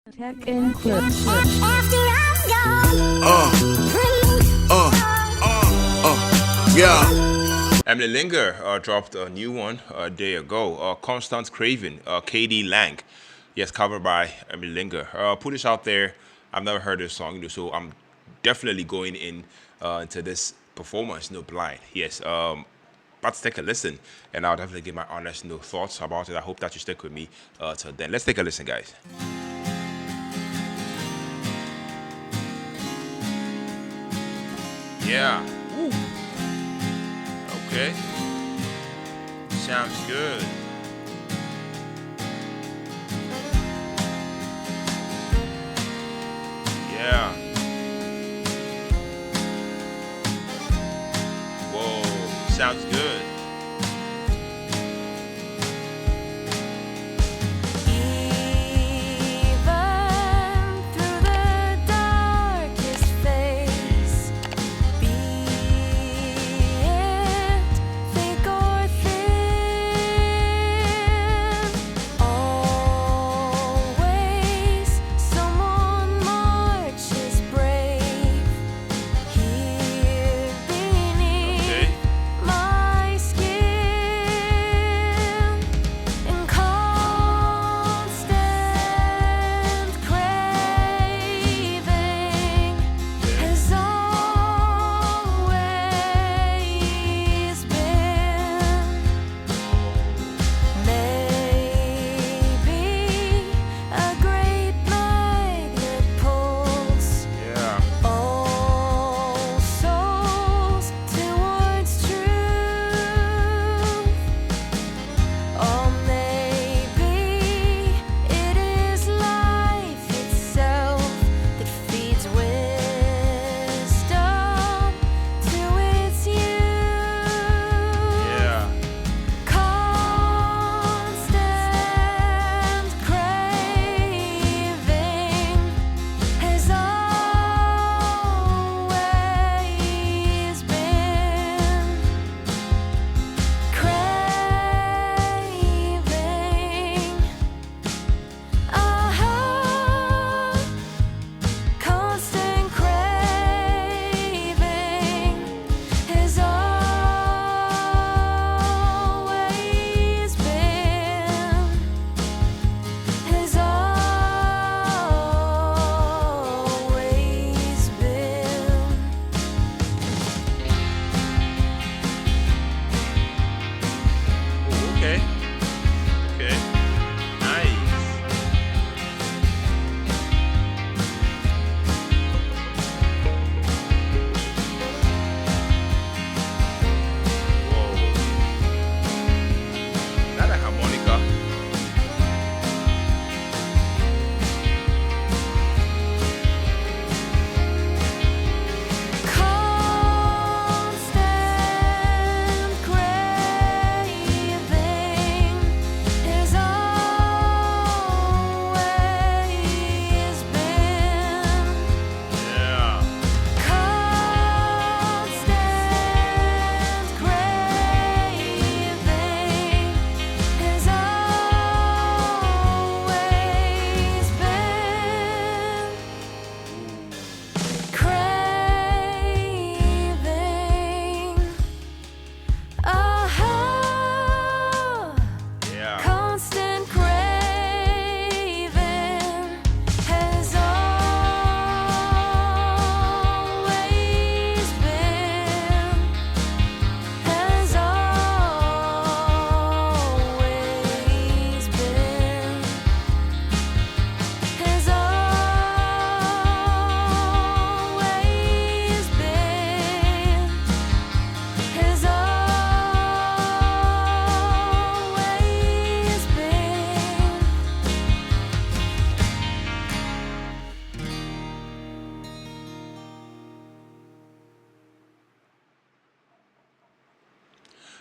Tech and clips. Yeah. Emily Linger dropped a new one a day ago. Constant Craving, KD Lang. Yes, covered by Emily Linger. Put this out there. I've never heard this song, so I'm definitely going into this performance, blind. Yes. About to take a listen, and I'll definitely give my honest, thoughts about it. I hope that you stick with me till then. Let's take a listen, guys. Yeah. Woo. Okay. Sounds good. Yeah. Whoa. Sounds good.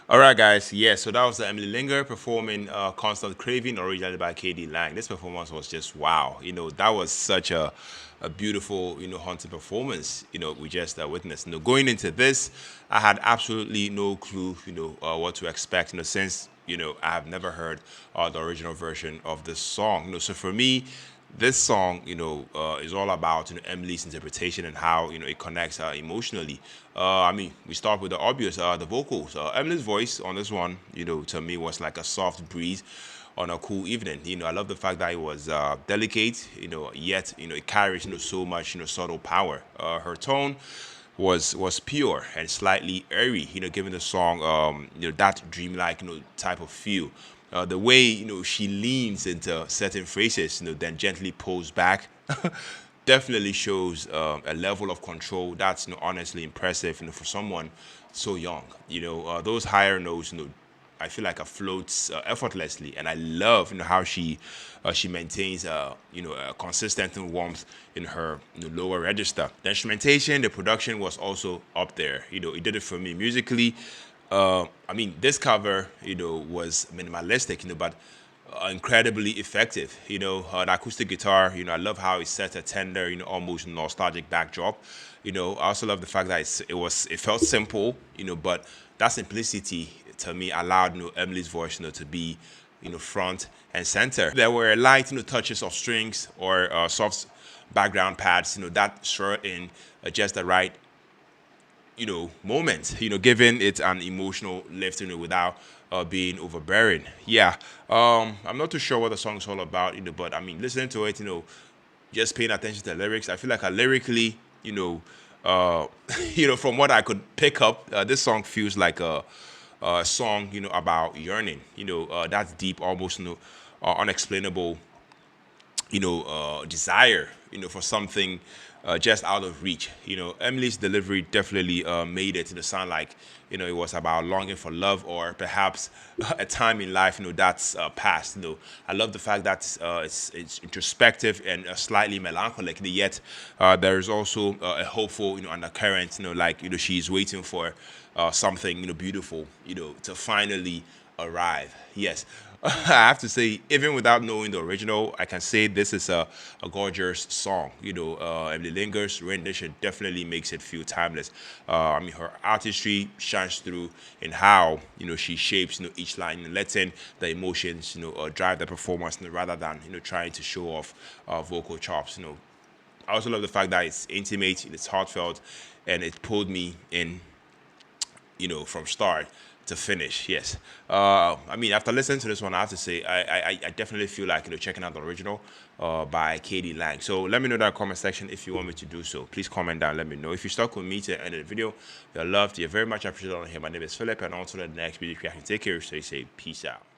All right, guys. Yeah, so that was the Emily Linger performing "Constant Craving," originally by KD Lang. This performance was just wow. That was such a beautiful, haunted performance. We just witnessed. Going into this, I had absolutely no clue, what to expect. Since I have never heard the original version of this song. So for me, this song, is all about Emily's interpretation and how it connects emotionally. I mean, we start with the obvious, the vocals. Emily's voice on this one, to me was like a soft breeze on a cool evening. I love the fact that it was delicate, yet it carries so much subtle power. Her tone was pure and slightly airy, giving the song that dreamlike type of feel. The way she leans into certain phrases, then gently pulls back, definitely shows a level of control that's honestly impressive, for someone so young. Those higher notes, I feel like it floats effortlessly, and I love how she maintains a consistent warmth in her lower register. The instrumentation, the production was also up there. It did it for me musically. I mean, this cover was minimalistic, but incredibly effective. The acoustic guitar. I love how it set a tender, almost nostalgic backdrop. I also love the fact that it felt simple, but that simplicity to me allowed Emily's voice to be front and center. There were light touches of strings or soft background pads that swirled in just the right moment, giving it an emotional lift, without being overbearing. Yeah, I'm not too sure what the song's all about, but I mean, listening to it, just paying attention to the lyrics, I feel like lyrically, from what I could pick up, this song feels like a song, about yearning, that's deep, almost, unexplainable desire, for something just out of reach. Emily's delivery definitely made it to sound like, it was about longing for love or perhaps a time in life, that's past. I love the fact that it's introspective and slightly melancholic, yet there is also a hopeful, undercurrent, like, she's waiting for something, beautiful, to finally arrive. Yes. I have to say, even without knowing the original, I can say this is a gorgeous song. Emily Linge's rendition definitely makes it feel timeless. I mean, her artistry shines through in how she shapes each line and letting the emotions drive the performance, rather than trying to show off vocal chops. I also love the fact that it's intimate, it's heartfelt, and it pulled me in from start to finish. Yes. I mean, after listening to this one, I have to say I definitely feel like checking out the original by KD Lang. So let me know in the comment section if you want me to do so. Please comment down. Let me know. If you stuck with me to the end of the video, you're loved. You're very much appreciated on here. My name is Philip, and on to the next video. Take care. Stay safe. Peace out.